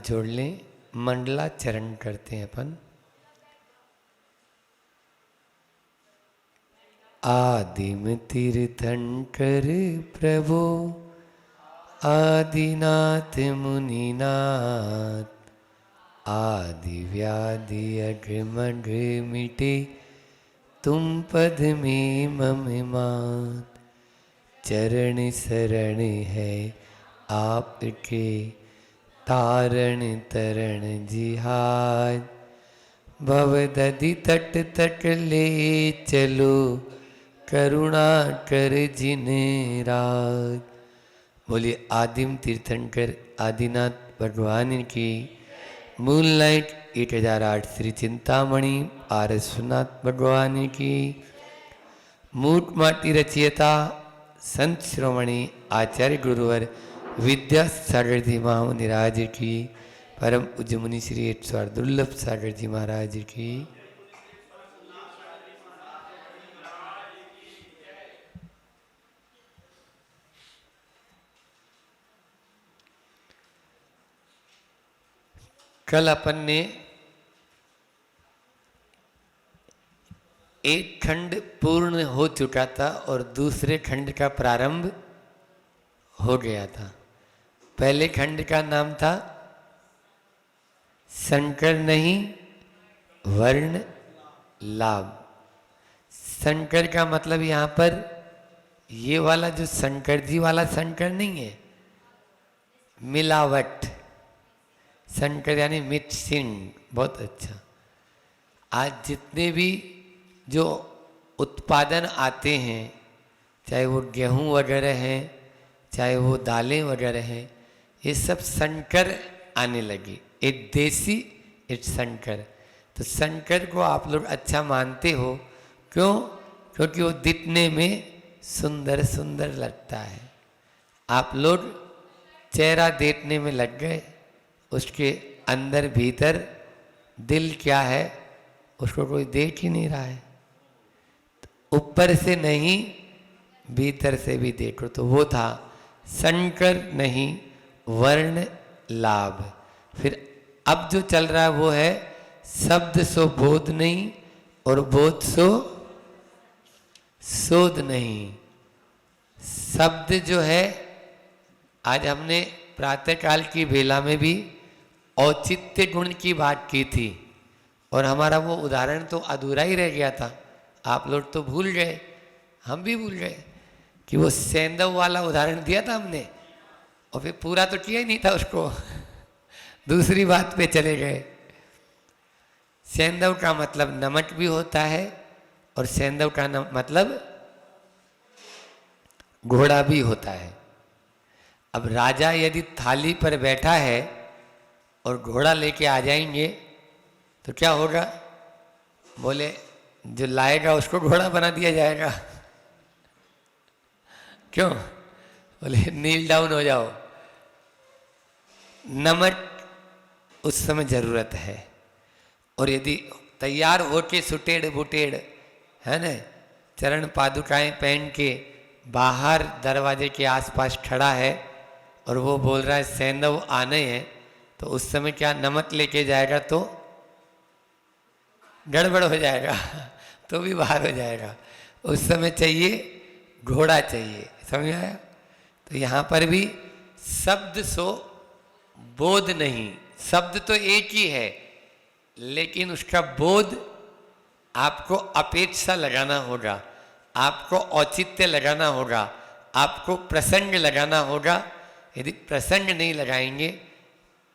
जोड़ लें। मंडलाचरण करते हैं अपन। आदिम तीर्थंकर प्रभु आदिनाथ मुनिनाथ, आदि व्याधि अघमघ मिटे तुम पद में मम मात। चरण शरण है आपके तारण तरण जिहाज, भवदधि तट तक ले चलो करुणा कर जिन राज। बोलिए आदिम तीर्थंकर आदिनाथ भगवान की। मूल नाइट 1008 श्री चिंतामणि पारसनाथ भगवान की। मूट माटी रचयिता संत शिरोमणि आचार्य गुरुवर विद्यासागर जी महामुनिराज की। परम पूज्य मुनि श्री 108 दुर्लभ सागर जी महाराज की। कल अपन ने एक खंड पूर्ण हो चुका था और दूसरे खंड का प्रारंभ हो गया था। पहले खंड का नाम था शंकर नहीं वर्ण लाभ। शंकर का मतलब यहां पर ये वाला जो शंकर जी वाला शंकर नहीं है, मिलावट शंकर यानी मिक्सिंग। बहुत अच्छा। आज जितने भी जो उत्पादन आते हैं, चाहे वो गेहूं वगैरह हैं, चाहे वो दालें वगैरह हैं, ये सब शंकर आने लगी। एक देसी एक शंकर। तो शंकर को आप लोग अच्छा मानते हो, क्यों? क्योंकि वो दिखने में सुंदर सुंदर लगता है। आप लोग चेहरा देखने में लग गए, उसके अंदर भीतर दिल क्या है उसको कोई देख ही नहीं रहा है। ऊपर से नहीं भीतर से भी देखो। तो वो था शंकर नहीं वर्ण लाभ। फिर अब जो चल रहा है वो है शब्द सो बोध नहीं और बोध सो शोध नहीं। शब्द जो है, आज हमने प्रातःकाल की बेला में भी औचित्य गुण की बात की थी और हमारा वो उदाहरण तो अधूरा ही रह गया था। आप लोग तो भूल गए, हम भी भूल गए कि वो सेंधव वाला उदाहरण दिया था हमने और फिर पूरा तो किया ही नहीं था उसको। दूसरी बात पे चले गए। सेंधव का मतलब नमक भी होता है और सेंधव का मतलब घोड़ा भी होता है। अब राजा यदि थाली पर बैठा है और घोड़ा लेके आ जाएंगे तो क्या होगा? बोले जो लाएगा उसको घोड़ा बना दिया जाएगा। क्यों? बोले नील डाउन हो जाओ। नमक उस समय जरूरत है। और यदि तैयार होके सुटेड़ बुटेड़ है ना, चरण पादुकाएं पहन के बाहर दरवाजे के आसपास खड़ा है और वो बोल रहा है सेंधव आने हैं, तो उस समय क्या नमक लेके जाएगा तो गड़बड़ हो जाएगा, तो भी बाहर हो जाएगा। उस समय चाहिए घोड़ा चाहिए। समझ आया? तो यहाँ पर भी शब्द सो बोध नहीं। शब्द तो एक ही है लेकिन उसका बोध आपको अपेक्षा लगाना होगा, आपको औचित्य लगाना होगा, आपको प्रसंग लगाना होगा। यदि प्रसंग नहीं लगाएंगे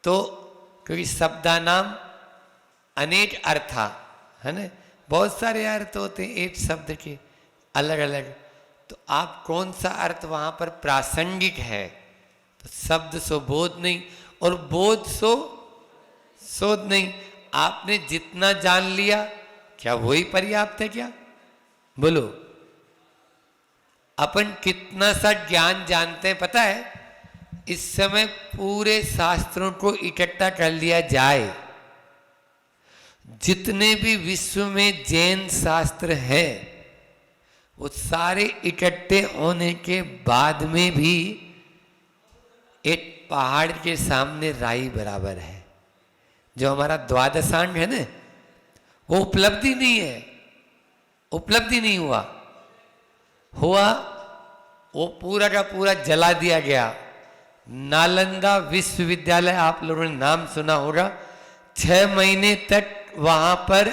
तो, क्योंकि शब्दानाम अनेक अर्था है ना, बहुत सारे अर्थ होते हैं एक शब्द के अलग अलग। तो आप कौन सा अर्थ वहां पर प्रासंगिक है? तो शब्द सो बोध नहीं और बोध सो शोध नहीं। आपने जितना जान लिया क्या वही पर्याप्त है? क्या बोलो, अपन कितना सा ज्ञान जानते हैं पता है? इस समय पूरे शास्त्रों को इकट्ठा कर लिया जाए, जितने भी विश्व में जैन शास्त्र हैं वो सारे इकट्ठे होने के बाद में भी एक पहाड़ के सामने राई बराबर है। जो हमारा द्वादशांग है ना, वो उपलब्धि नहीं है, उपलब्धि नहीं हुआ, वो पूरा का पूरा जला दिया गया। नालंदा विश्वविद्यालय, आप लोगों ने नाम सुना होगा, 6 महीने तक वहां पर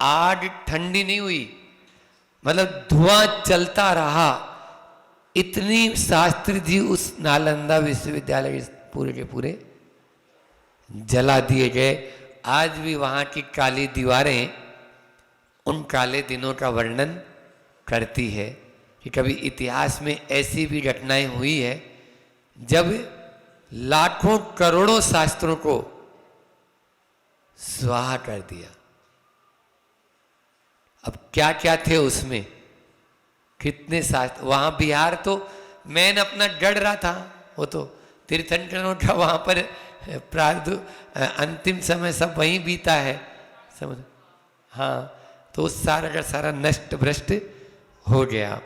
आग ठंडी नहीं हुई, मतलब धुआं चलता रहा। इतनी शास्त्री जी उस नालंदा विश्वविद्यालय के पूरे जला दिए गए। आज भी वहां की काली दीवारें उन काले दिनों का वर्णन करती है कि कभी इतिहास में ऐसी भी घटनाएं हुई है जब लाखों करोड़ों शास्त्रों को स्वाहा कर दिया। अब क्या क्या थे उसमें, कितने शास्त्र। वहां बिहार तो मैंने अपना गढ़ रहा था, वो तो तीर्थंकरों का वहां पर अंतिम समय सब वहीं बीता है, समझ। हाँ, तो उस सारा का सारा नष्ट भ्रष्ट हो गया।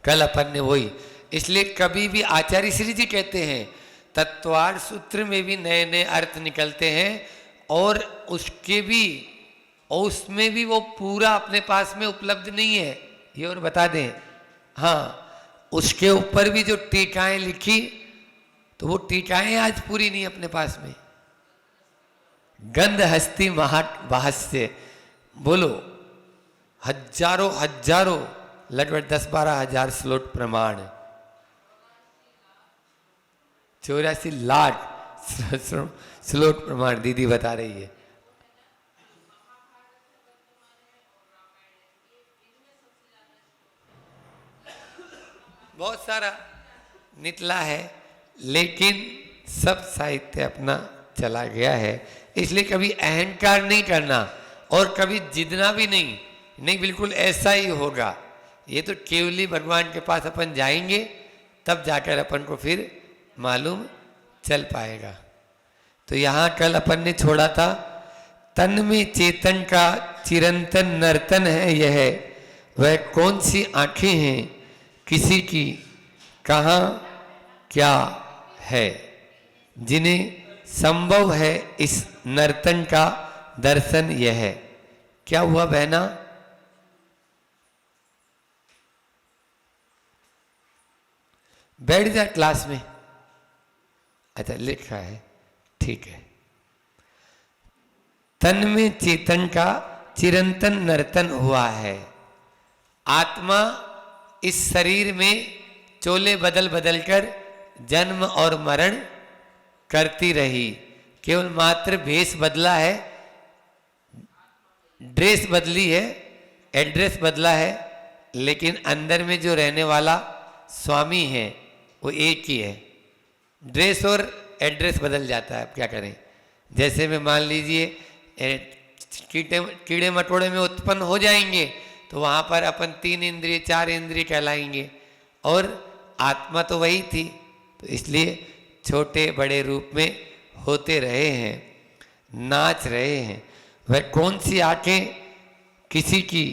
कल अपन ने वही, इसलिए कभी भी आचार्य श्री जी कहते हैं तत्वार्थ सूत्र में भी नए नए अर्थ निकलते हैं, और उसमें भी वो पूरा अपने पास में उपलब्ध नहीं है, ये और बता दें। हाँ, उसके ऊपर भी जो टीकाएं लिखी, तो वो टीकाएं आज पूरी नहीं अपने पास में। गंध हस्ती महाभाष्य, बोलो हजारों लगभग 10-12 हजार श्लोक प्रमाण, 84 लाख श्लोक प्रमाण दीदी बता रही है। बहुत सारा निकला है, लेकिन सब साहित्य अपना चला गया है। इसलिए कभी अहंकार नहीं करना और कभी जिदना भी नहीं, बिल्कुल ऐसा ही होगा। ये तो केवली भगवान के पास अपन जाएंगे तब जाकर अपन को फिर मालूम चल पाएगा। तो यहाँ कल अपन ने छोड़ा था, तन में चेतन का चिरंतन नर्तन है यह, वह कौन सी आंखें हैं किसी की, कहाँ क्या है, जिन्हें संभव है इस नर्तन का दर्शन यह है। क्या हुआ बहना? बैठ जा क्लास में। अच्छा, लिखा है, ठीक है। तन में चेतन का चिरंतन नर्तन हुआ है। आत्मा इस शरीर में चोले बदल बदल कर जन्म और मरण करती रही, केवल मात्र भेष बदला है, ड्रेस बदली है, एड्रेस बदला है, लेकिन अंदर में जो रहने वाला स्वामी है वो एक ही है। ड्रेस और एड्रेस बदल जाता है, अब क्या करें। जैसे में मान लीजिए कीड़े मकोड़े में उत्पन्न हो जाएंगे तो वहाँ पर अपन 3 इंद्रिय 4 इंद्रिय कहलाएंगे, और आत्मा तो वही थी, तो इसलिए छोटे बड़े रूप में होते रहे हैं, नाच रहे हैं। वह कौन सी आंखें किसी की,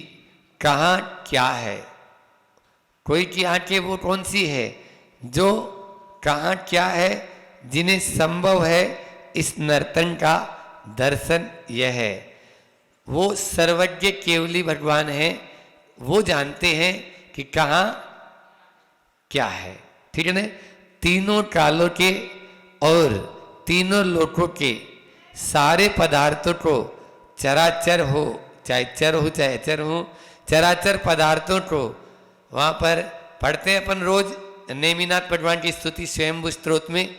कहाँ क्या है। कोई की आंखें वो कौन सी है जो कहाँ क्या है, जिन्हें संभव है इस नर्तन का दर्शन यह है। वो सर्वज्ञ केवली भगवान हैं, वो जानते हैं कि कहाँ क्या है, ठीक है ना। तीनों कालों के और तीनों लोकों के सारे पदार्थों को, चराचर हो चाहे चर हो चाहे अचर हो, चराचर पदार्थों को वहाँ पर पढ़ते हैं अपन रोज नेमिनाथ भगवान की स्तुति स्वयंभू स्तोत्र में,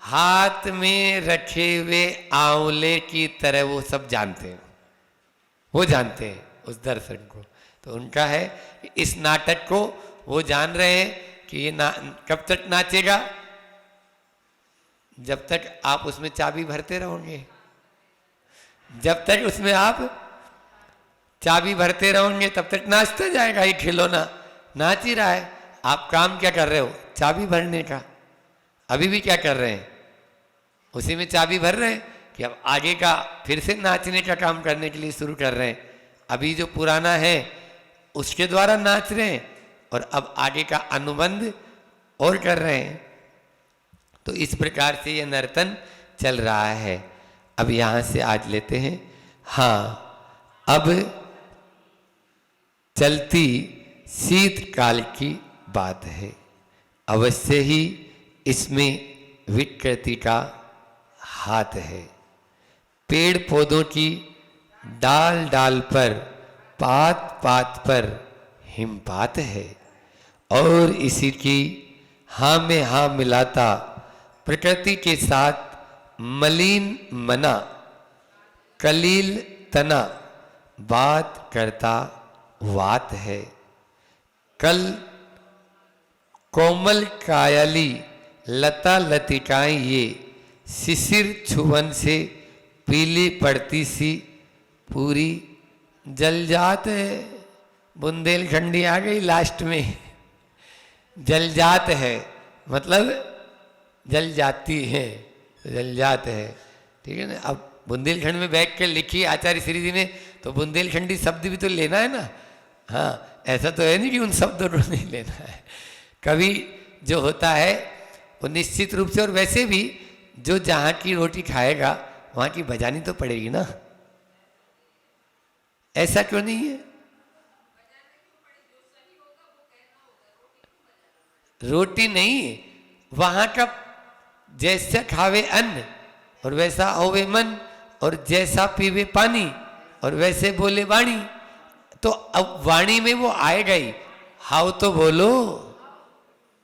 हाथ में रखे हुए आंवले की तरह वो सब जानते हैं, वो जानते हैं उस दर्शन को। तो उनका है इस नाटक को वो जान रहे हैं कि ये कब तक नाचेगा, जब तक आप उसमें चाबी भरते रहोगे। जब तक उसमें आप चाबी भरते रहोगे तब तक नाचता जाएगा। ये खिलौना नाच ही रहा है, आप काम क्या कर रहे हो, चाबी भरने का। अभी भी क्या कर रहे हैं, उसी में चाबी भर रहे हैं कि अब आगे का फिर से नाचने का काम करने के लिए शुरू कर रहे हैं। अभी जो पुराना है उसके द्वारा नाच रहे हैं और अब आगे का अनुबंध और कर रहे हैं। तो इस प्रकार से ये नर्तन चल रहा है। अब यहाँ से आज लेते हैं। हाँ, अब चलती शीतकाल की बात है। अवश्य ही इसमें विकृति का हाथ है। पेड़ पौधों की डाल डाल पर, पात पात पर हिमपात है, और इसी की हाँ में हाँ मिलाता प्रकृति के साथ मलिन मना कलील तना बात करता वात है। कल कोमल कायली लता लतिकाएं ये शिशिर छुवन से पीली पड़ती सी पूरी जल जात है। बुंदेलखंडी आ गई लास्ट में। जल जात है मतलब जल जाती है, जल जात है, ठीक है ना। अब बुंदेलखंड में बैठ कर लिखी आचार्य श्री जी ने, तो बुंदेलखंडी शब्द भी तो लेना है ना। हाँ, ऐसा तो है नहीं कि उन शब्दों को नहीं लेना है। कभी जो होता है वो निश्चित रूप से, और वैसे भी जो जहाँ की रोटी खाएगा वहाँ की बजानी तो पड़ेगी ना। ऐसा क्यों नहीं है? रोटी नहीं, वहाँ का जैसा खावे अन्न और वैसा होवे मन, और जैसा पीवे पानी और वैसे बोले वाणी। तो अब वाणी में वो आएगा ही। हाउ तो बोलो।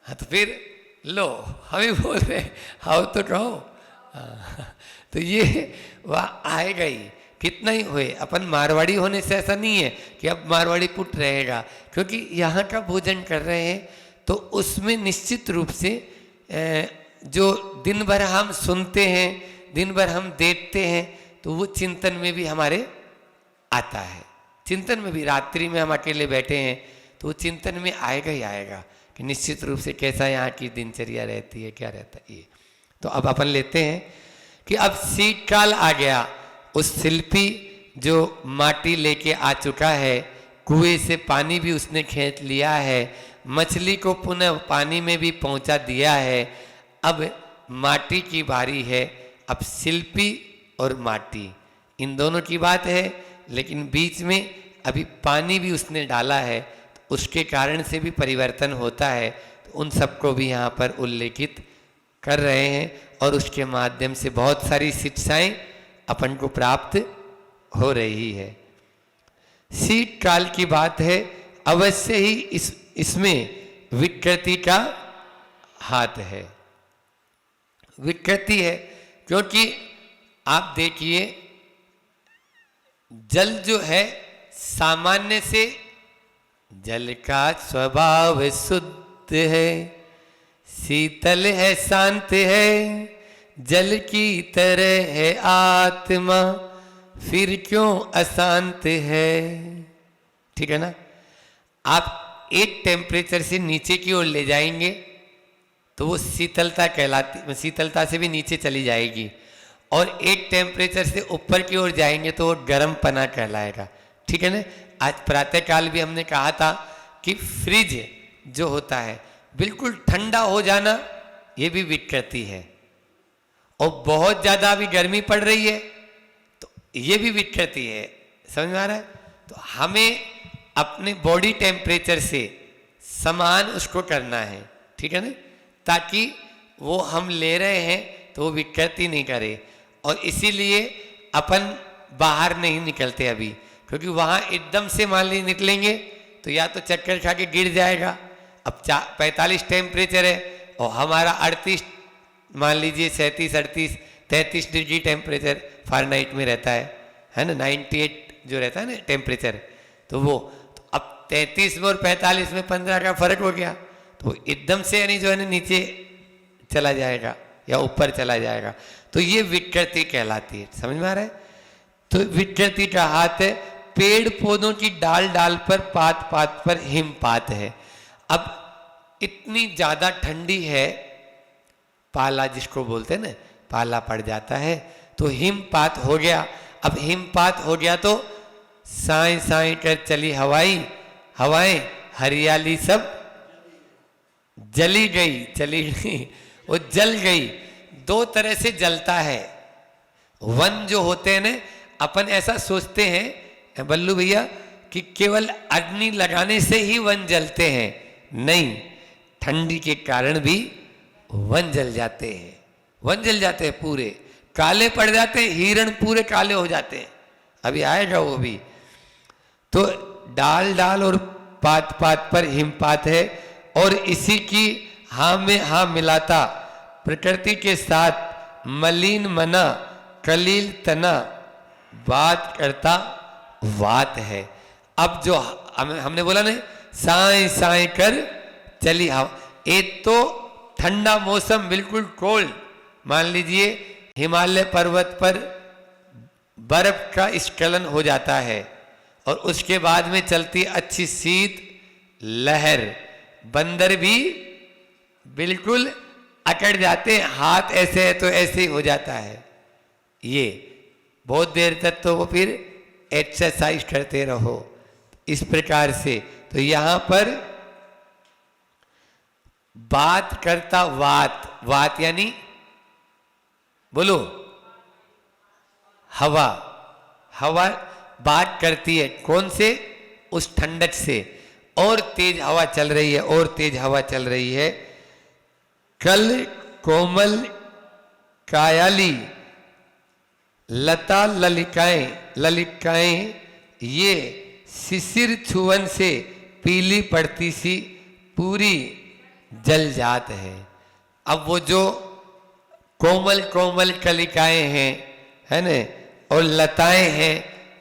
हाँ, तो फिर लो हमें बोल रहे हाउ तो कहो। तो ये वह आएगा ही, कितना ही होए। अपन मारवाड़ी होने से ऐसा नहीं है कि अब मारवाड़ी पुट रहेगा, क्योंकि यहाँ का भोजन कर रहे हैं तो उसमें निश्चित रूप से जो दिन भर हम सुनते हैं, दिन भर हम देखते हैं, तो वो चिंतन में भी हमारे आता है। चिंतन में भी, रात्रि में हम अकेले बैठे हैं तो वो चिंतन में आएगा ही आएगा कि निश्चित रूप से कैसा यहाँ की दिनचर्या रहती है, क्या रहता है ये। तो अब अपन लेते हैं कि अब शीतकाल आ गया। उस शिल्पी जो माटी लेके आ चुका है, कुएं से पानी भी उसने खींच लिया है, मछली को पुनः पानी में भी पहुंचा दिया है। अब माटी की बारी है। अब शिल्पी और माटी इन दोनों की बात है, लेकिन बीच में अभी पानी भी उसने डाला है, तो उसके कारण से भी परिवर्तन होता है। तो उन सबको भी यहाँ पर उल्लेखित कर रहे हैं, और उसके माध्यम से बहुत सारी शिक्षाएं अपन को प्राप्त हो रही है। शीतकाल की बात है। अवश्य ही इसमें विकृति का हाथ है। विकृति है क्योंकि आप देखिए, जल जो है सामान्य से, जल का स्वभाव शुद्ध है, शीतल है, शांत है, जल की तरह है आत्मा, फिर क्यों अशांत है। ठीक है ना। आप एक टेम्परेचर से नीचे की ओर ले जाएंगे तो वो शीतलता कहलाती, शीतलता से भी नीचे चली जाएगी, और एक टेम्परेचर से ऊपर की ओर जाएंगे तो वो गर्म पना कहलाएगा। ठीक है ना। आज प्रातःकाल भी हमने कहा था कि फ्रिज जो होता है बिल्कुल ठंडा हो जाना, ये भी विकृति है। और बहुत ज़्यादा अभी गर्मी पड़ रही है तो ये भी विकृति है। समझ में आ रहा है। तो हमें अपने बॉडी टेम्परेचर से समान उसको करना है। ठीक है ना, ताकि वो हम ले रहे हैं तो वो विकृति नहीं करे। और इसीलिए अपन बाहर नहीं निकलते अभी, क्योंकि वहाँ एकदम से मान लीजिए निकलेंगे तो या तो चक्कर खा के गिर जाएगा। अब 45 टेम्परेचर है और हमारा 38, मान लीजिए 37, 38, 33 डिग्री टेम्परेचर फ़ारेनहाइट में रहता है ना, 98 जो रहता है ना टेम्परेचर, तो वो तो अब 33 में और 45 में 15 का फर्क हो गया, तो एकदम से यानी जो है ना नीचे चला जाएगा या ऊपर चला जाएगा। तो ये विकृति कहलाती है। समझ में आ रहा है। तो विकृति का हाथ है। पेड़ पौधों की डाल डाल पर, पात पात पर हिमपात है। अब इतनी ज्यादा ठंडी है, पाला जिसको बोलते हैं ना, पाला पड़ जाता है, तो हिमपात हो गया। अब हिमपात हो गया तो साए साए कर चली हवाएं, हरियाली सब जली गई, चली गई। वो जल गई। दो तरह से जलता है वन जो होते हैं ना, अपन ऐसा सोचते हैं बल्लू भैया कि केवल अग्नि लगाने से ही वन जलते हैं, नहीं, ठंडी के कारण भी वन जल जाते हैं। वन जल जाते हैं, पूरे काले पड़ जाते हैं, हिरण पूरे काले हो जाते हैं, अभी आएगा वो भी। तो डाल डाल और पात पात पर हिमपात है, और इसी की हाँ में हाँ मिलाता प्रकृति के साथ मलिन मना कलील तना बात करता वात है। अब जो हमने बोला ना, साए साए कर चली हवा, एक तो ठंडा मौसम बिल्कुल कोल्ड, मान लीजिए हिमालय पर्वत पर बर्फ का स्खलन हो जाता है, और उसके बाद में चलती अच्छी शीत लहर, बंदर भी बिल्कुल अकड़ जाते हैं, हाथ ऐसे है तो ऐसे ही हो जाता है। ये बहुत देर तक तो वो फिर एक्सरसाइज करते रहो इस प्रकार से। तो यहां पर बात करता वात, वात यानी बोलो हवा, हवा बात करती है कौन से, उस ठंडक से, और तेज हवा चल रही है, और तेज हवा चल रही है। कल कोमल कायाली लता ललिकाएं, ललिकाएं ये शिशिर छुअन से पीली पड़ती सी पूरी जल जात है। अब वो जो कोमल कोमल कलिकाएं हैं, है न, और लताएं हैं,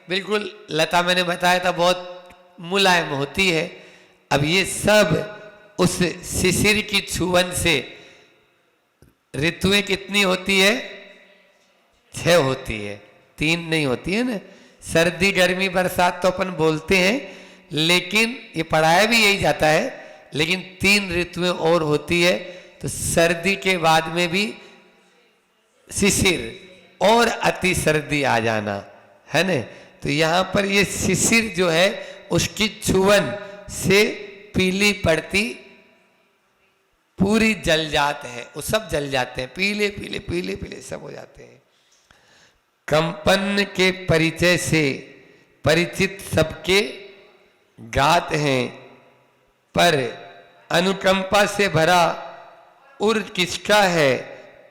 बिल्कुल लता मैंने बताया था बहुत मुलायम होती है। अब ये सब उस शिशिर की छुअन से, ऋतुएं कितनी होती है, 6 होती है, 3 नहीं होती है ना। सर्दी गर्मी बरसात तो अपन बोलते हैं, लेकिन ये पढ़ाया भी यही जाता है, लेकिन 3 ऋतुएं और होती है। तो सर्दी के बाद में भी शिशिर और अति सर्दी आ जाना, है न। तो यहाँ पर ये शिशिर जो है उसकी छुअन से पीली पड़ती पूरी जल जात है, वो सब जल जाते हैं, पीले पीले पीले पीले सब हो जाते हैं। कंपन के परिचय से परिचित सबके गात हैं, पर अनुकंपा से भरा उर किसका है,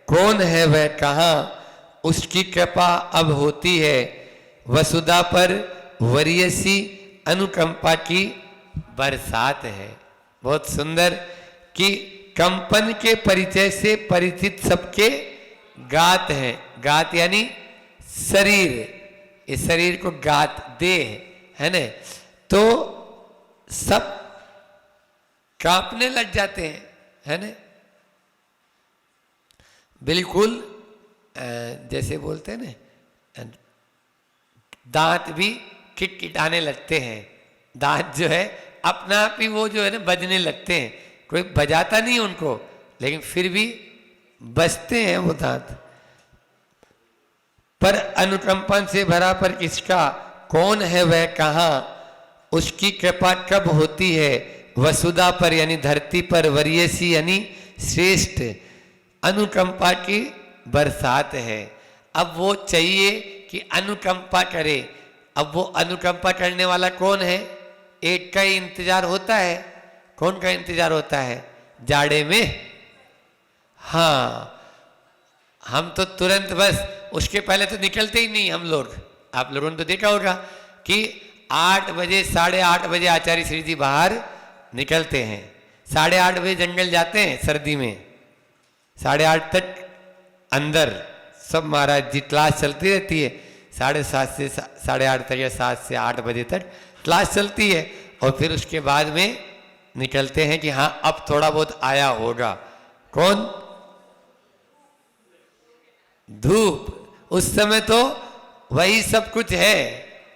कौन है वह कहाँ, उसकी कृपा अब होती है वसुधा पर वरीयसी अनुकंपा की बरसात है। बहुत सुंदर कि कंपन के परिचय से परिचित सबके गात हैं, गात यानी शरीर, इस शरीर को गात देह है न, तो सब कांपने लग जाते हैं, है न। बिल्कुल जैसे बोलते हैं ना, दांत भी किटकिटाने लगते हैं, दांत जो है अपना आप ही वो जो है ना बजने लगते हैं, कोई बजाता नहीं उनको, लेकिन फिर भी बजते हैं वो दांत। पर अनुकंपन से भरा पर किसका, कौन है वह कहाँ, उसकी कृपा कब होती है वसुधा पर यानी धरती पर, वरीयसी यानी श्रेष्ठ, अनुकंपा की बरसात है। अब वो चाहिए कि अनुकंपा करे। अब वो अनुकंपा करने वाला कौन है, एक का ही इंतजार होता है। कौन का इंतजार होता है जाड़े में, हाँ, हम तो तुरंत बस उसके पहले तो निकलते ही नहीं हम लोग। आप लोगों ने तो देखा होगा कि 8 बजे 8:30 बजे आचार्य श्री जी बाहर निकलते हैं, 8:30 बजे जंगल जाते हैं सर्दी में, 8:30 तक अंदर सब महाराज जी क्लास चलती रहती है, 7:30 से 8:30 तक या 7 से 8 बजे तक क्लास चलती है, और फिर उसके बाद में निकलते हैं कि हाँ अब थोड़ा बहुत आया होगा। कौन, धूप, उस समय तो वही सब कुछ है,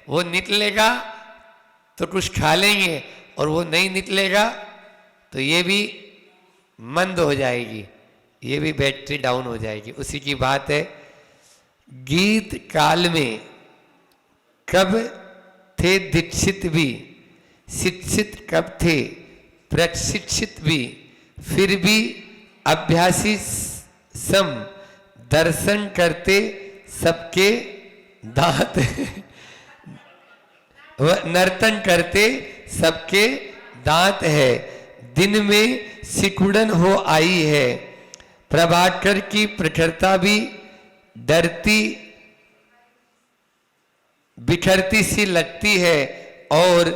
वो निकलेगा तो कुछ खा लेंगे, और वो नहीं निकलेगा तो ये भी मंद हो जाएगी, ये भी बैटरी डाउन हो जाएगी। उसी की बात है, गीत काल में कब थे दीक्षित भी, शिक्षित कब थे प्रशिक्षित भी, फिर भी अभ्यासी सम दर्शन करते सबके दांत नर्तन करते सबके दांत है। दिन में सिकुड़न हो आई है, प्रभाकर की प्रखरता भी डरती बिखरती सी लगती है, और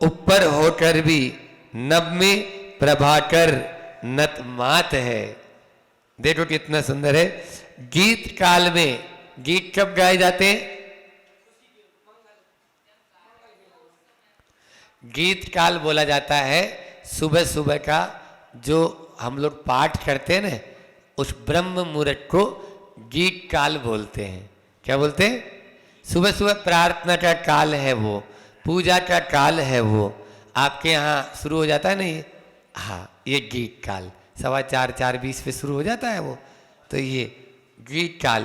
ऊपर होकर भी नभ में प्रभाकर नतमात है। देखो कितना सुंदर है। गीत काल में, गीत कब गाए जाते हैं? गीत काल बोला जाता है सुबह सुबह का जो हम लोग पाठ करते हैं ना, उस ब्रह्म मुहूर्त को गीत काल बोलते हैं। क्या बोलते हैं? सुबह सुबह प्रार्थना का काल है वो, पूजा का काल है वो। आपके यहाँ शुरू हो जाता है ना ये? हाँ, ये गीत काल 4:15 4:20 पे शुरू हो जाता है वो, तो ये गीत काल।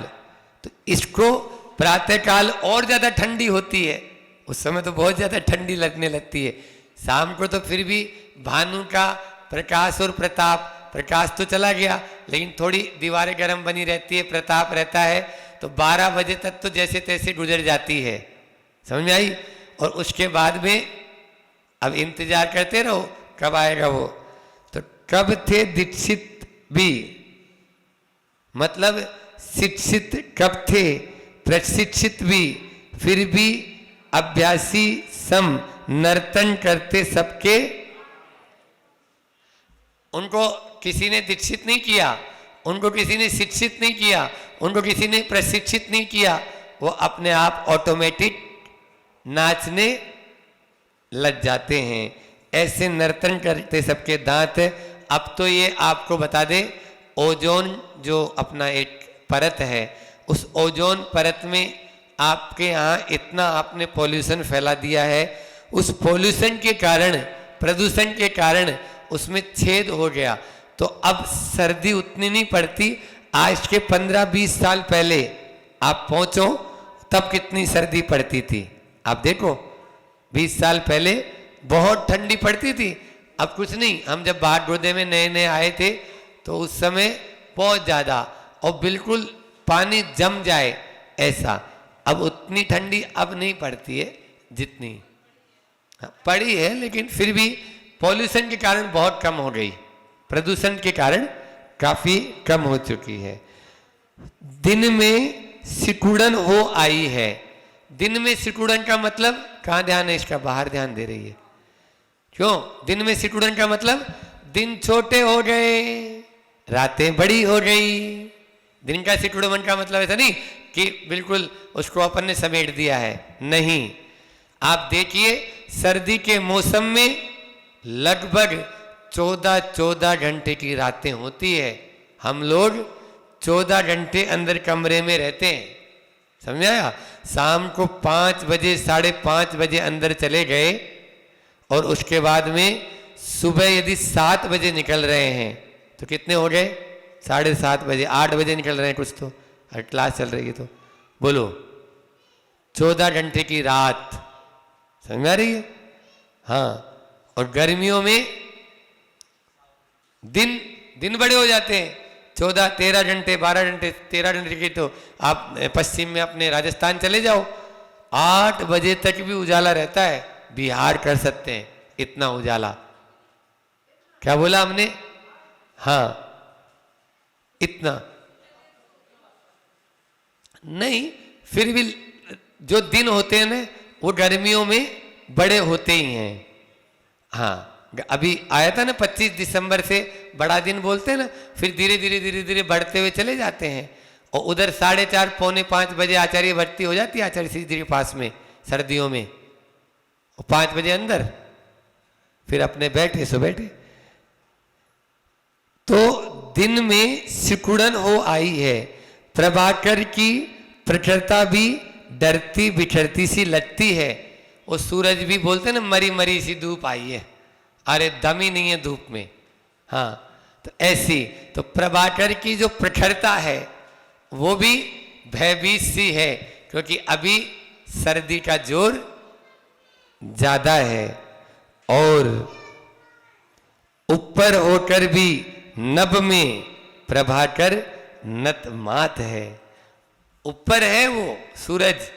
तो इसको प्रातः काल और ज़्यादा ठंडी होती है, उस समय तो बहुत ज़्यादा ठंडी लगने लगती है। शाम को तो फिर भी भानु का प्रकाश और प्रताप, प्रकाश तो चला गया लेकिन थोड़ी दीवारें गर्म बनी रहती है, प्रताप रहता है, तो 12 बजे तक तो जैसे तैसे गुजर जाती है। समझ में आई? और उसके बाद में अब इंतजार करते रहो कब आएगा वो। तो कब थे दीक्षित भी, मतलब शिक्षित कब थे, प्रशिक्षित भी, फिर भी अभ्यासी सम नर्तन करते सबके। उनको किसी ने दीक्षित नहीं किया, उनको किसी ने शिक्षित नहीं किया, उनको किसी ने प्रशिक्षित नहीं किया, वो अपने आप ऑटोमेटिक नाचने लग जाते हैं। ऐसे नर्तन करते सबके दांत। अब तो ये आपको बता दे, ओजोन जो अपना एक परत है, उस ओजोन परत में आपके यहाँ इतना आपने पॉल्यूशन फैला दिया है, उस पॉल्यूशन के कारण, प्रदूषण के कारण उसमें छेद हो गया। तो अब सर्दी उतनी नहीं पड़ती। आज के 15-20 साल पहले आप पहुंचो तब कितनी सर्दी पड़ती थी। आप देखो 20 साल पहले बहुत ठंडी पड़ती थी, अब कुछ नहीं। हम जब बाहर गोदे में नए नए आए थे तो उस समय बहुत ज़्यादा, और बिल्कुल पानी जम जाए ऐसा। अब उतनी ठंडी अब नहीं पड़ती है जितनी पड़ी है, लेकिन फिर भी पॉल्यूशन के कारण बहुत कम हो गई, प्रदूषण के कारण काफी कम हो चुकी है। दिन में सिकुड़न हो आई है। दिन में सिकुड़न का मतलब, कहाँ ध्यान है इसका? बाहर ध्यान दे रही है। क्यों? दिन में सिकुड़न का मतलब दिन छोटे हो गए, रातें बड़ी हो गई। दिन का सिकुड़न का मतलब ऐसा नहीं कि बिल्कुल उसको अपन ने समेट दिया है, नहीं। आप देखिए सर्दी के मौसम में लगभग 14 घंटे की रातें होती है। हम लोग 14 घंटे अंदर कमरे में रहते हैं। समझ आया? शाम को 5 बजे 5:30 बजे अंदर चले गए, और उसके बाद में सुबह यदि 7 बजे निकल रहे हैं तो कितने हो गए? 7:30 बजे, 8 बजे निकल रहे हैं कुछ तो, और क्लास चल रही है तो बोलो 14 घंटे की रात। समझ में आ रही है? हाँ। और गर्मियों में दिन बड़े हो जाते हैं, 14 13 घंटे 12 घंटे 13 घंटे की। तो आप पश्चिम में अपने राजस्थान चले जाओ, 8 बजे तक भी उजाला रहता है। बिहार कर सकते हैं इतना उजाला। क्या बोला हमने? हाँ, इतना नहीं, फिर भी जो दिन होते हैं ना वो गर्मियों में बड़े होते ही हैं। हाँ, अभी आया था ना 25 दिसंबर से बड़ा दिन बोलते हैं ना, फिर धीरे धीरे बढ़ते हुए चले जाते हैं। और उधर 4:30 पौने 5 बजे आचार्य भर्ती हो जाती है, आचार्य श्री जी के पास में सर्दियों में, और 5 बजे अंदर, फिर अपने बैठे सो बैठे। तो दिन में सिकुड़न हो आई है, प्रभाकर की प्रखरता भी डरती बिखरती सी लगती है। और सूरज भी बोलते ना मरी मरी सी धूप आई है, अरे दम ही नहीं है धूप में। हाँ, तो ऐसी तो प्रभाकर की जो प्रखरता है वो भी भयभीत सी है, क्योंकि अभी सर्दी का जोर ज्यादा है। और ऊपर होकर भी नभ में प्रभाकर नत मात है। ऊपर है वो सूरज,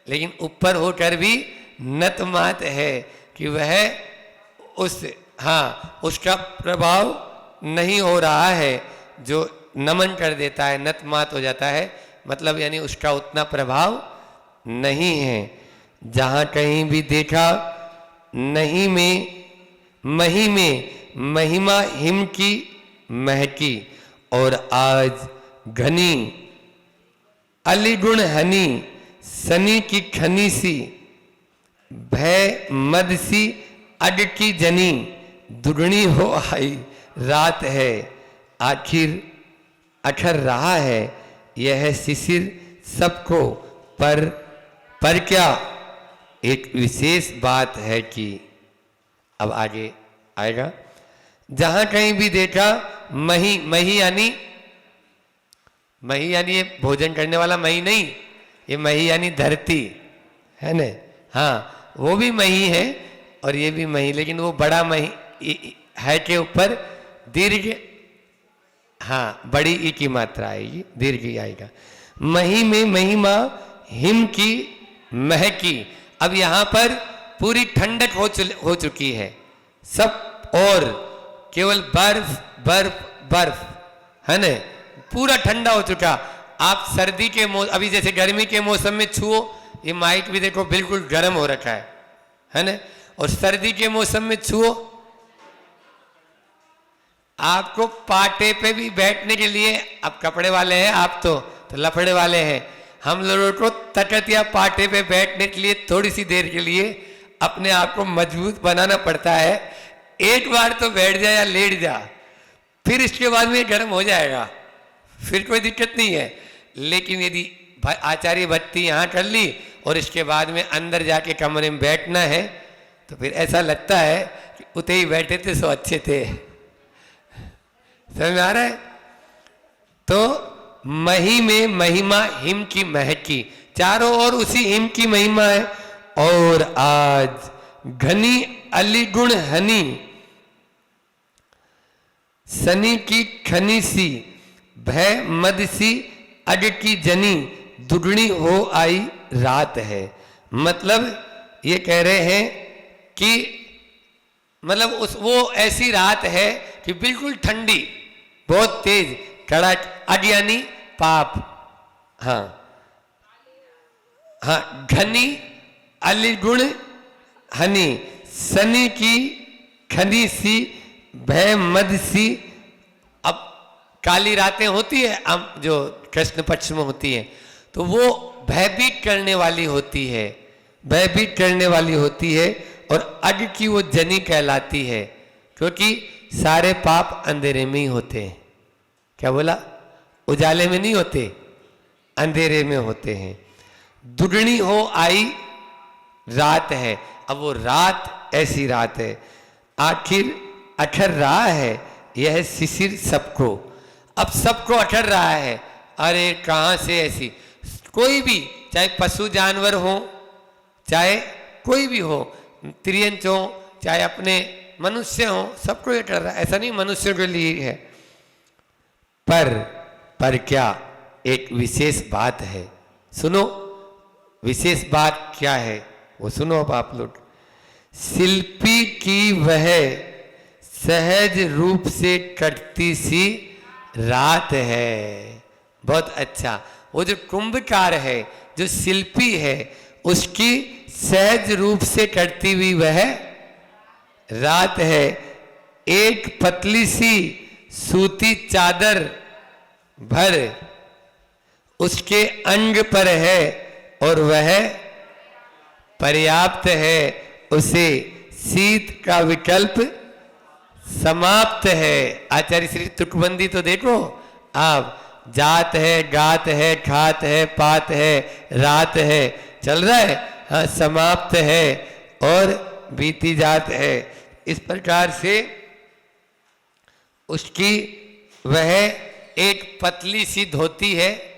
लेकिन ऊपर होकर भी नत मात है कि वह उसका प्रभाव नहीं हो रहा है, जो नमन कर देता है, नत मात हो जाता है, मतलब यानी उसका उतना प्रभाव नहीं है। जहाँ कहीं भी देखा नहीं में मही में महिमा हिम की महकी, और आज घनी अलिगुण हनी सनी की खनी सी, भय मद सी अड की जनी, दुगनी हो आई रात है, आखिर अठर रहा है यह शिशिर सबको, पर क्या एक विशेष बात है कि, अब आगे आएगा, जहां कहीं भी देखा मही, मही यानी ये भोजन करने वाला मही नहीं, ये मही यानी धरती है न, हाँ वो भी मही है और ये भी मही, लेकिन वो बड़ा मही है के ऊपर दीर्घ, हाँ बड़ी ई की मात्रा आएगी, दीर्घ ही आएगा। मही में महिमा हिम की महकी, अब यहाँ पर पूरी ठंडक हो चुकी है सब, और केवल बर्फ बर्फ बर्फ है न, पूरा ठंडा हो चुका। आप सर्दी के अभी जैसे गर्मी के मौसम में छुओ, ये माइक भी देखो बिल्कुल गर्म हो रखा है न, और सर्दी के मौसम में छुओ, आपको पाटे पे भी बैठने के लिए, अब कपड़े वाले हैं आप तो लफड़े वाले हैं, हम लोगों को तकत या पाटे पे बैठने के लिए थोड़ी सी देर के लिए अपने आप को मजबूत बनाना पड़ता है। एक बार तो बैठ जा या लेट जा, फिर इसके बाद में गर्म हो जाएगा, फिर कोई दिक्कत नहीं है। लेकिन यदि आचार्य भट्टी यहाँ कर ली और इसके बाद में अंदर जाके कमरे में बैठना है, तो फिर ऐसा लगता है कि उते ही बैठे थे सो अच्छे थे। समझ में आ रहा है? तो मही में महिमा हिम की महकी, चारों ओर उसी हिम की महिमा है। और आज घनी अलिगुण हनी सनी की खनी सी, भय मद सी अड की जनी, दुगनी हो आई रात है। मतलब ये कह रहे हैं कि मतलब वो ऐसी रात है कि बिल्कुल ठंडी, बहुत तेज कड़क, अड यानी पाप, हाँ घनी अलिगुण हनी सनी की खनी सी, भय मद सी। अब काली रातें होती है जो कृष्ण पक्ष में होती है, तो वो भयभीत करने वाली होती है, भयभीत करने वाली होती है, और अड की वो जनी कहलाती है, क्योंकि सारे पाप अंधेरे में ही होते हैं। क्या बोला? उजाले में नहीं होते, अंधेरे में होते हैं। दुगनी हो आई रात है, अब वो रात ऐसी रात है, आखिर अठर रहा है यह शिशिर सबको। अब सबको अठर रहा है, अरे कहाँ से ऐसी, कोई भी, चाहे पशु जानवर हो, चाहे कोई भी हो, त्रियंच हो, चाहे अपने मनुष्य हो, सबको ये कर रहा है। ऐसा नहीं मनुष्यों के लिए है, पर क्या एक विशेष बात है। सुनो विशेष बात क्या है वो सुनो अब आप लोग। शिल्पी की वह सहज रूप से कटती सी रात है। बहुत अच्छा, वो जो कुंभकार है, जो शिल्पी है, उसकी सहज रूप से कटती हुई वह रात है। एक पतली सी सूती चादर भर उसके अंग पर है, और वह पर्याप्त है, उसे शीत का विकल्प समाप्त है। आचार्य श्री तुकबंदी तो देखो आप, जात है, गात है, खात है, पात है, रात है, चल रहा है, हाँ समाप्त है और बीती जात है। इस प्रकार से उसकी वह एक पतली सी धोती है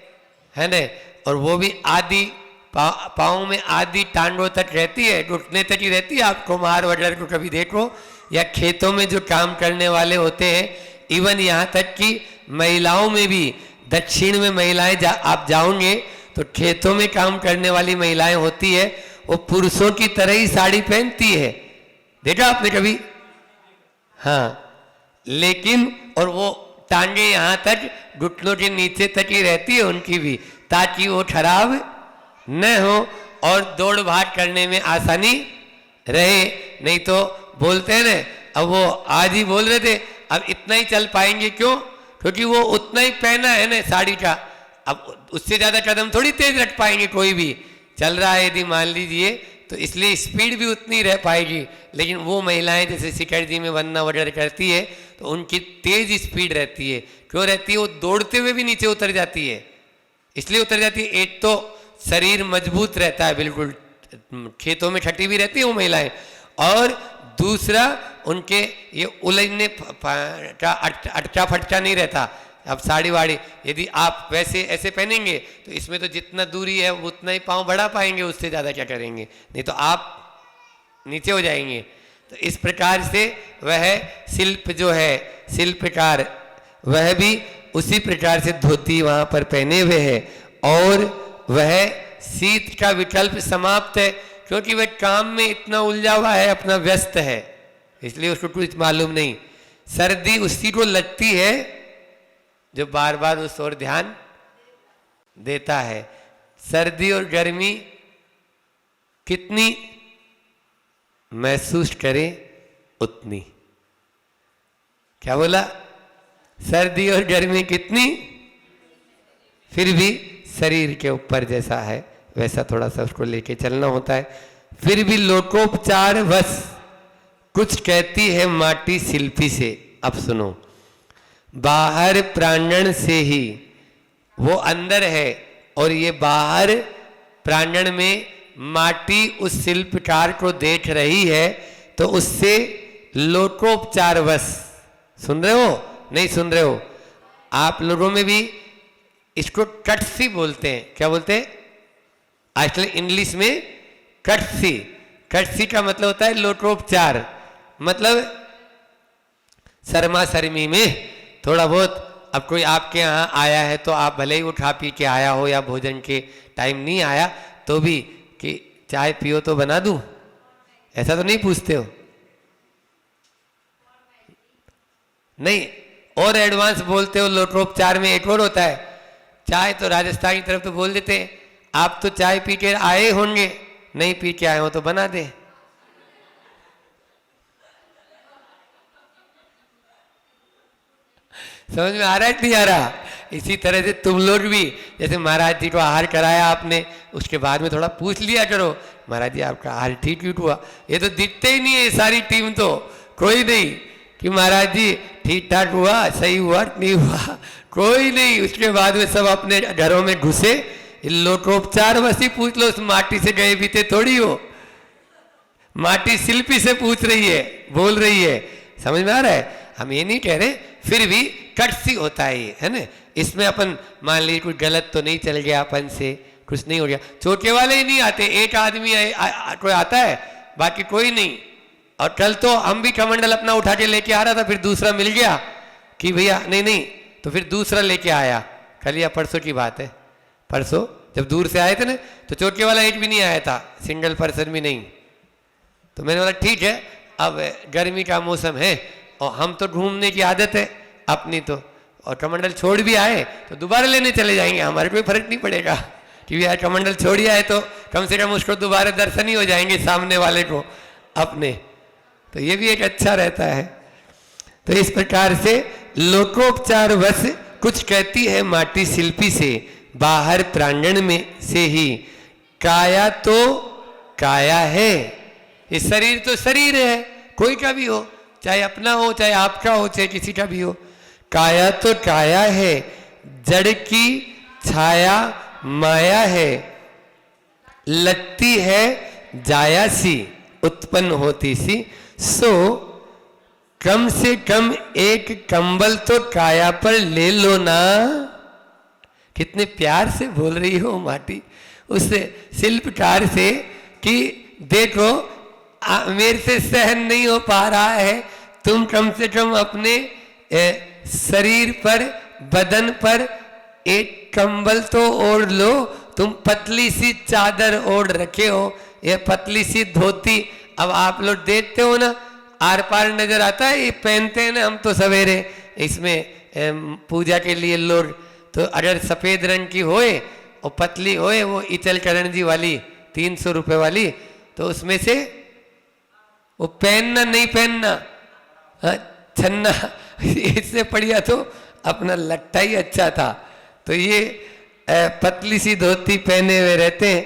न, और वो भी आदि पाँव में आदि टांगों तक रहती है, घुटने तक ही रहती है। आप कुम्हार वगैरह को कभी देखो, या खेतों में जो काम करने वाले होते हैं, इवन यहाँ तक कि महिलाओं में भी, दक्षिण में महिलाएं आप जाओगे तो खेतों में काम करने वाली महिलाएं होती है, वो पुरुषों की तरह ही साड़ी पहनती है, देखा आपने कभी? हाँ, लेकिन और वो टांगे यहाँ तक घुटनों के नीचे तक ही रहती है उनकी भी, ताकि वो खराब न हो और दौड़ भाग करने में आसानी रहे। नहीं तो बोलते हैं ना, अब वो आज ही बोल रहे थे अब इतना ही चल पाएंगे, क्यों? क्योंकि वो उतना ही पहना है ना साड़ी का, अब उससे ज़्यादा कदम थोड़ी तेज रख पाएंगे, कोई भी चल रहा है यदि मान लीजिए, तो इसलिए स्पीड भी उतनी रह पाएगी। लेकिन वो महिलाएं जैसे शिखर जी में वंदना वगैरह करती है तो उनकी तेज स्पीड रहती है। क्यों रहती है? वो दौड़ते हुए भी नीचे उतर जाती है, इसलिए उतर जाती है। एक तो शरीर मजबूत रहता है, बिल्कुल खेतों में छठी भी रहती है वो महिलाएं, और दूसरा उनके ये उलझने का अटका फटका नहीं रहता। अब साड़ी वाड़ी यदि आप वैसे ऐसे पहनेंगे तो इसमें तो जितना दूरी है उतना ही पाँव बढ़ा पाएंगे, उससे ज़्यादा क्या करेंगे, नहीं तो आप नीचे हो जाएंगे। तो इस प्रकार से वह शिल्प जो है, शिल्पकार, वह भी उसी प्रकार से धोती वहाँ पर पहने हुए है, और वह शीत का विकल्प समाप्त है, क्योंकि वह काम में इतना उलझा हुआ है, अपना व्यस्त है, इसलिए उसको कुछ मालूम नहीं। सर्दी उसी को लगती है जो बार बार उस ओर ध्यान देता है। सर्दी और गर्मी कितनी महसूस करें उतनी, क्या बोला? सर्दी और गर्मी कितनी, फिर भी शरीर के ऊपर जैसा है वैसा थोड़ा सा उसको लेके चलना होता है। फिर भी लोकोपचार वश कुछ कहती है माटी शिल्पी से। अब सुनो, बाहर प्रांगण से ही, वो अंदर है और ये बाहर प्रांगण में माटी उस शिल्पकार को देख रही है, तो उससे लोकोपचार वश, सुन रहे हो नहीं सुन रहे हो? आप लोगों में भी इसको कटसी बोलते हैं, क्या बोलते हैं? आजकल इंग्लिश में कटसी, कटसी का मतलब होता है लोकोपचार, मतलब शर्मा शर्मी में थोड़ा बहुत। अब कोई आपके यहाँ आया है तो आप भले ही वो खा पी के आया हो या भोजन के टाइम नहीं आया तो भी कि चाय पियो तो बना दूं, ऐसा तो नहीं पूछते हो? नहीं, और एडवांस बोलते हो। लोकोपचार में एक और होता है, चाय तो राजस्थान की तरफ तो बोल देते हैं, आप तो चाय पी के आए होंगे, नहीं पी के आए हो तो बना दे। समझ में आ रहा है नहीं आ रहा? इसी तरह से तुम लोग भी, जैसे महाराज जी को आहार कराया आपने, उसके बाद में थोड़ा पूछ लिया करो, महाराज जी आपका आहार ठीक क्यों हुआ? ये तो दिखते ही नहीं है सारी टीम, तो कोई नहीं कि महाराज जी ठीक ठाक हुआ, सही हुआ नहीं हुआ, कोई नहीं। उसके बाद में सब अपने घरों में घुसे, लोकोपचार बस ही पूछ लो, उस माटी से गए बीते थोड़ी हो, माटी शिल्पी से पूछ रही है, बोल रही है। समझ में आ रहा है? हम ये नहीं कह रहे, फिर भी कटसी होता है ये, है ना? इसमें अपन मान लीजिए कुछ गलत तो नहीं चल गया, अपन से कुछ नहीं हो गया। चोटे वाले ही नहीं आते, एक आदमी कोई आता है, बाकी कोई नहीं। और कल तो हम भी कमंडल अपना उठा के लेके आ रहा था, फिर दूसरा मिल गया कि भैया नहीं, तो फिर दूसरा लेके आया। कल या परसों की बात है, परसों जब दूर से आए थे ना, तो चोटे वाला एक भी नहीं आया था, सिंगल पर्सन भी नहीं। तो मैंने बोला ठीक है, अब गर्मी का मौसम है और हम तो घूमने की आदत है अपनी, तो और कमंडल छोड़ भी आए तो दोबारा लेने चले जाएंगे, हमारे कोई फर्क नहीं पड़ेगा कि यार कमंडल छोड़ ही आए तो कम से कम उसको दोबारा दर्शन ही हो जाएंगे सामने वाले को अपने, तो ये भी एक अच्छा रहता है। तो इस प्रकार से लोकोपचार वश कुछ कहती है माटी शिल्पी से, बाहर प्रांगण में से ही, काया तो काया है, ये शरीर तो शरीर है, कोई का भी हो, चाहे अपना हो, चाहे आपका हो, चाहे किसी का भी हो। काया तो काया है, जड़ की छाया माया है, लगती है जाया सी, उत्पन्न होती सी, सो कम से कम एक कंबल तो काया पर ले लो ना। कितने प्यार से बोल रही हो माटी उस शिल्पकार से कि देखो मेरे से सहन नहीं हो पा रहा है, तुम कम से कम अपने शरीर पर, बदन पर एक कंबल तो ओढ़ लो। तुम पतली सी चादर ओढ़ रखे हो, ये पतली सी धोती। अब आप लोग देखते हो ना, आर पार नजर आता है, ये पहनते हैं ना हम तो सवेरे इसमें पूजा के लिए लोग। तो अगर सफेद रंग की होए और पतली होए, वो इचल करण जी वाली 300 रुपए वाली, तो उसमें से वो पहनना नहीं पहनना, छन्ना इससे बढ़िया तो अपना लट्टा ही अच्छा था। तो ये पतली सी धोती पहने हुए रहते हैं,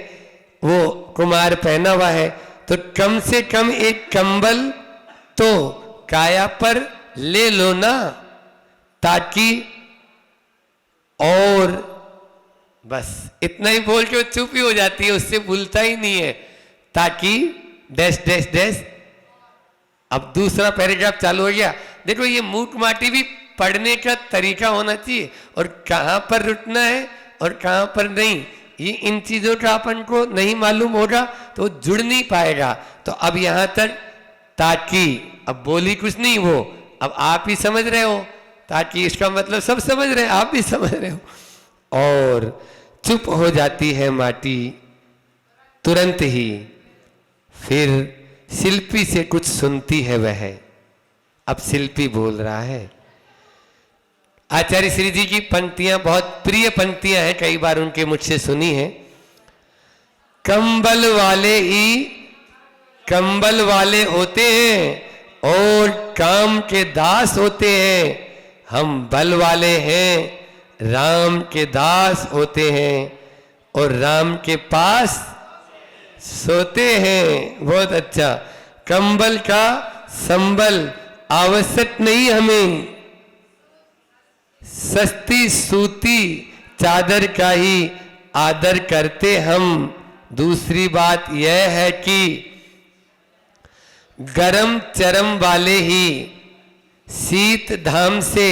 वो कुमार पहना हुआ है। तो कम से कम एक कंबल तो काया पर ले लो ना, ताकि, और बस इतना ही बोल के वो चुप ही हो जाती है, उससे भूलता ही नहीं है। ताकि डैश डैश डैश। अब दूसरा पैराग्राफ चालू हो गया। देखो ये मूक माटी भी पढ़ने का तरीका होना चाहिए, और कहाँ पर रुकना है और कहाँ पर नहीं, ये इन चीजों का अपन को नहीं मालूम होगा तो जुड़ नहीं पाएगा। तो अब यहां तक ताकि, अब बोली कुछ नहीं वो, अब आप ही समझ रहे हो, ताकि इसका मतलब सब समझ रहे हैं, आप भी समझ रहे हो। और चुप हो जाती है माटी तुरंत ही, फिर शिल्पी से कुछ सुनती है वह। अब शिल्पी बोल रहा है। आचार्य श्री जी की पंक्तियां बहुत प्रिय पंक्तियां हैं, कई बार उनके मुझसे सुनी है। कंबल वाले ही कंबल वाले होते हैं और काम के दास होते हैं, हम बल वाले हैं, राम के दास होते हैं और राम के पास सोते हैं। बहुत अच्छा। कंबल का संबल आवश्यक नहीं हमें, सस्ती सूती चादर का ही आदर करते हम। दूसरी बात यह है कि गरम चरम वाले ही शीत धाम से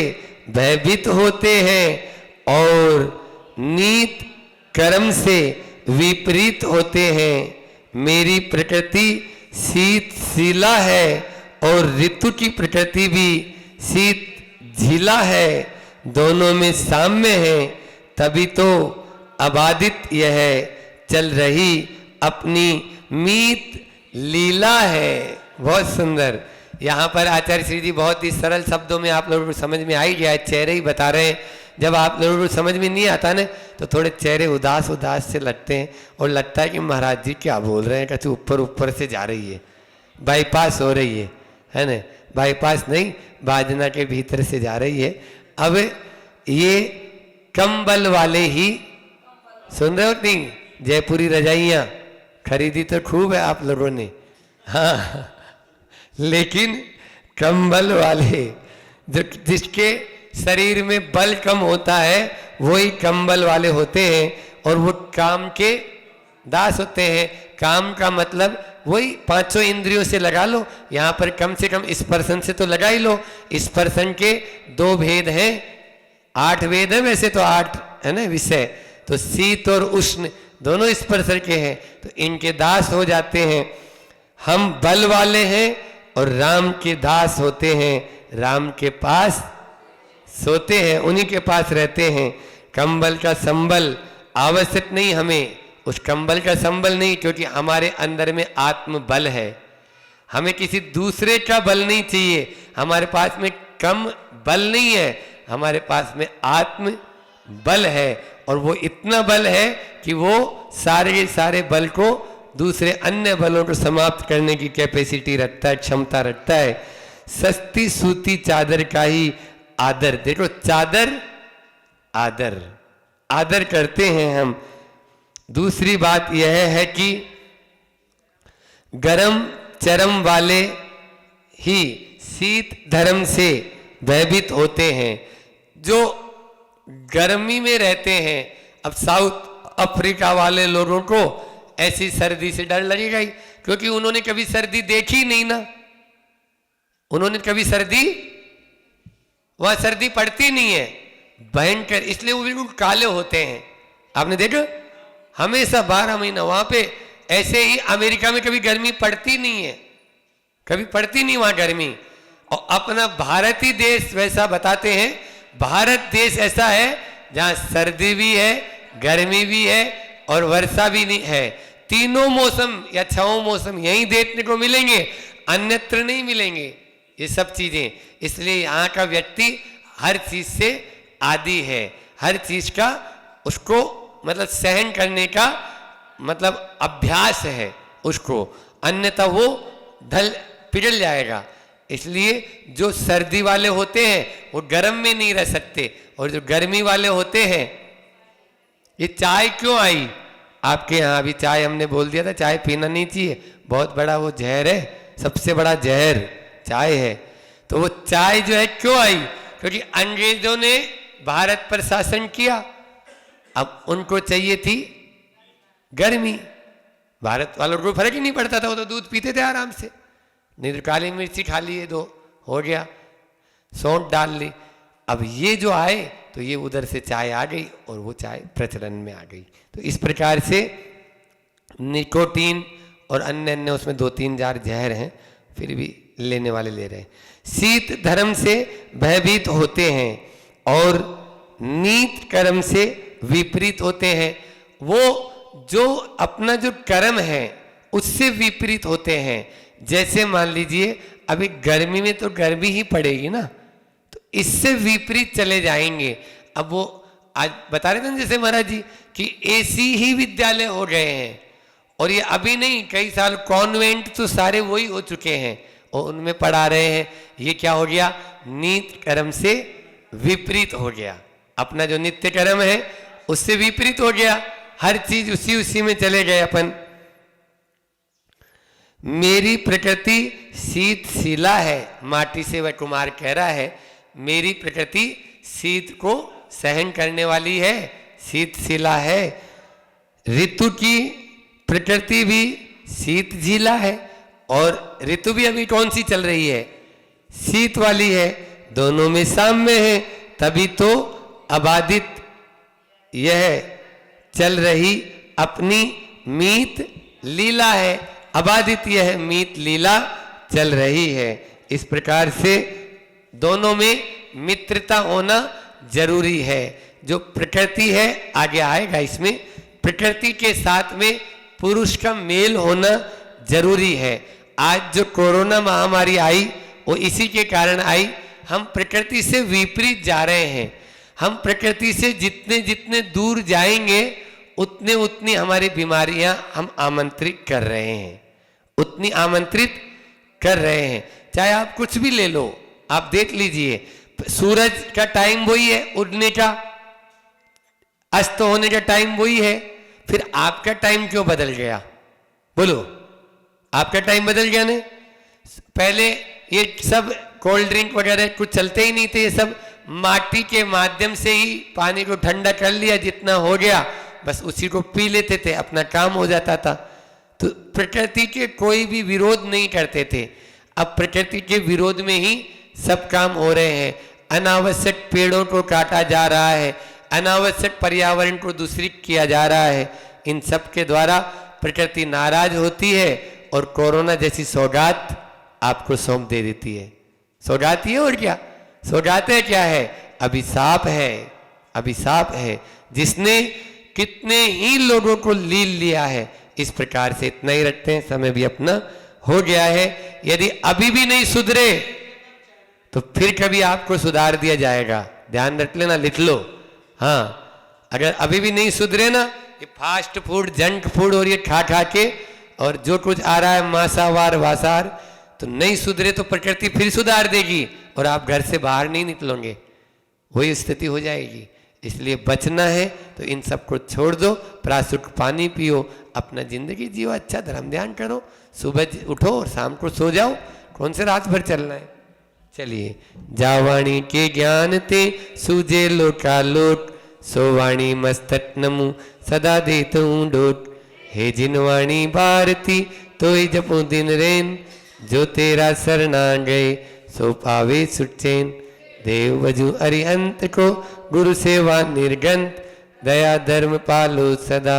भयभीत होते हैं और नीत कर्म से विपरीत होते हैं। मेरी प्रकृति शीतशीला है और ऋतु की प्रकृति भी शीत झीला है, दोनों में साम्य है, तभी तो अबाधित यह चल रही अपनी मीत लीला है। बहुत सुंदर। यहाँ पर आचार्य श्री जी बहुत ही सरल शब्दों में आप लोगों को समझ में आ ही गया है, चेहरे ही बता रहे हैं। जब आप लोगों को समझ में नहीं आता ना तो थोड़े चेहरे उदास उदास से लगते हैं और लगता है कि महाराज जी क्या बोल रहे हैं, कैसे ऊपर ऊपर से जा रही है, बाईपास हो रही है ना। बाईपास नहीं, बाजना के भीतर से जा रही है। अब ये कंबल वाले ही, सुन रहे हो नहीं, जयपुरी रजाइयाँ खरीदी तो खूब है आप लोगों ने, हाँ, लेकिन कंबल वाले जो जिसके शरीर में बल कम होता है वही कंबल वाले होते हैं और वो काम के दास होते हैं। काम का मतलब वही पांचों इंद्रियों से लगा लो, यहाँ पर कम से कम स्पर्शन से तो लगा ही लो। स्पर्शन के 2 भेद हैं, 8 वेद है वैसे तो, 8 है ना विषय, तो शीत और उष्ण दोनों स्पर्शन के हैं, तो इनके दास हो जाते हैं। हम बल वाले हैं और राम के दास होते हैं, राम के पास सोते हैं, उन्हीं के पास रहते हैं। कंबल का संबल आवश्यक नहीं हमें, उस कंबल का संबल नहीं, क्योंकि हमारे अंदर में आत्म बल है, हमें किसी दूसरे का बल नहीं चाहिए। हमारे पास में कम बल नहीं है, हमारे पास में आत्म बल है, और वो इतना बल है कि वो सारे के सारे बल को, दूसरे अन्य बलों को समाप्त करने की कैपेसिटी रखता है, क्षमता रखता है। सस्ती सूती चादर का ही आदर, देखो चादर आदर आदर करते हैं हम। दूसरी बात यह है कि गरम चरम वाले ही शीत धर्म से भयभीत होते हैं, जो गर्मी में रहते हैं। अब साउथ अफ्रीका वाले लोगों को ऐसी सर्दी से डर लगेगा ही, क्योंकि उन्होंने कभी सर्दी देखी नहीं ना, उन्होंने कभी सर्दी, वहां सर्दी पड़ती नहीं है, भयंकर, इसलिए वो बिल्कुल काले होते हैं। आपने देखा हमेशा 12 महीना वहां पे। ऐसे ही अमेरिका में कभी गर्मी पड़ती नहीं है, कभी पड़ती नहीं वहां गर्मी। और अपना भारतीय देश वैसा बताते हैं, भारत देश ऐसा है जहां सर्दी भी है, गर्मी भी है और वर्षा भी नहीं है। तीनों मौसम या छहों मौसम यहीं देखने को मिलेंगे, अन्यत्र नहीं मिलेंगे ये सब चीजें। इसलिए यहाँ का व्यक्ति हर चीज से आदी है, हर चीज का उसको मतलब सहन करने का मतलब अभ्यास है उसको, अन्यथा वो ढल पिघल जाएगा। इसलिए जो सर्दी वाले होते हैं वो गर्म में नहीं रह सकते, और जो गर्मी वाले होते हैं, ये चाय क्यों आई आपके यहाँ? अभी चाय हमने बोल दिया था चाय पीना नहीं चाहिए, बहुत बड़ा वो जहर है, सबसे बड़ा जहर चाय है। तो वो चाय जो है क्यों आई? क्योंकि अंग्रेजों ने भारत पर शासन किया, अब उनको चाहिए थी गर्मी। भारत वालों को फर्क ही नहीं पड़ता था, वो तो दूध पीते थे आराम से, नहीं तो काली मिर्ची खा लिए दो हो गया, सौंठ डाल ली। अब ये जो आए तो ये उधर से चाय आ गई और वो चाय प्रचलन में आ गई। तो इस प्रकार से निकोटीन और अन्य अन्य उसमें 2-3 जार जहर हैं, फिर भी लेने वाले ले रहे हैं। शीत धर्म से भयभीत होते हैं और नीत कर्म से विपरीत होते हैं। वो जो अपना जो कर्म है उससे विपरीत होते हैं। जैसे मान लीजिए अभी गर्मी में तो गर्मी ही पड़ेगी ना, तो इससे विपरीत चले जाएंगे। अब वो आज बता रहे थे ना जैसे महाराज जी कि एसी ही विद्यालय हो गए हैं, और ये अभी नहीं कई साल कॉन्वेंट तो सारे वही हो चुके हैं और उनमें पढ़ा रहे हैं। ये क्या हो गया? नित्य कर्म से विपरीत हो गया। अपना जो नित्य कर्म है उससे विपरीत हो गया, हर चीज उसी में चले गए अपन। मेरी प्रकृति शीतशिला है, माटी से वह कुमार कह रहा है मेरी प्रकृति शीत को सहन करने वाली है, शीतशिला है। ऋतु की प्रकृति भी शीतशिला है, और ऋतु भी अभी कौन सी चल रही है? शीत वाली है, दोनों में साम्य है, तभी तो अबाधित यह चल रही अपनी मीत लीला है। अबाधित यह मीत लीला चल रही है। इस प्रकार से दोनों में मित्रता होना जरूरी है। जो प्रकृति है आगे आएगा इसमें, प्रकृति के साथ में पुरुष का मेल होना जरूरी है। आज जो कोरोना महामारी आई वो इसी के कारण आई। हम प्रकृति से विपरीत जा रहे हैं। हम प्रकृति से जितने जितने दूर जाएंगे उतने उतनी हमारी बीमारियां हम आमंत्रित कर रहे हैं, उतनी आमंत्रित कर रहे हैं। चाहे आप कुछ भी ले लो, आप देख लीजिए, सूरज का टाइम वही है उड़ने का, अस्त होने का टाइम वही है, फिर आपका टाइम क्यों बदल गया? बोलो, आपका टाइम बदल गया नहीं? पहले ये सब कोल्ड ड्रिंक वगैरह कुछ चलते ही नहीं थे, ये सब माटी के माध्यम से ही पानी को ठंडा कर लिया, जितना हो गया बस उसी को पी लेते थे, अपना काम हो जाता था। तो प्रकृति के कोई भी विरोध नहीं करते थे। अब प्रकृति के विरोध में ही सब काम हो रहे हैं। अनावश्यक पेड़ों को काटा जा रहा है, अनावश्यक पर्यावरण को दूषित किया जा रहा है। इन सब के द्वारा प्रकृति नाराज होती है और कोरोना जैसी सौगात आपको सौंप दे देती है। सौगात ये और क्या? सौगात है क्या है? अभिशाप है, अभिशाप है, जिसने कितने ही लोगों को लील लिया है। इस प्रकार से इतना ही रखते हैं, समय भी अपना हो गया है। यदि अभी भी नहीं सुधरे तो फिर कभी आपको सुधार दिया जाएगा, ध्यान रख लेना, लिख लो। हाँ, अगर अभी भी नहीं सुधरे ना, ये फास्ट फूड, जंक फूड और ये खा खा के और जो कुछ आ रहा है मांसाहार वासाहार, तो नहीं सुधरे तो प्रकृति फिर सुधार देगी और आप घर से बाहर नहीं निकलोगे, वही स्थिति हो जाएगी। इसलिए बचना है तो इन सब को छोड़ दो, प्राशुद्ध पानी पियो, अपना जिंदगी जियो, अच्छा धर्म ध्यान करो, सुबह उठो और शाम को सो जाओ। कौन से रात भर चलना है? चलिए। जावाणी के ज्ञान ते सूझे लोकालोक, सोवाणी मस्तक नमु सदा देत हूँ डोट। हे जिनवाणी भारती तो जपो दिन रेन, जो तेरा शरणा गए सो पावे सुचैन। देव वजु अरिहंत को गुरु सेवा निर्गंत, दया धर्म पालो सदा।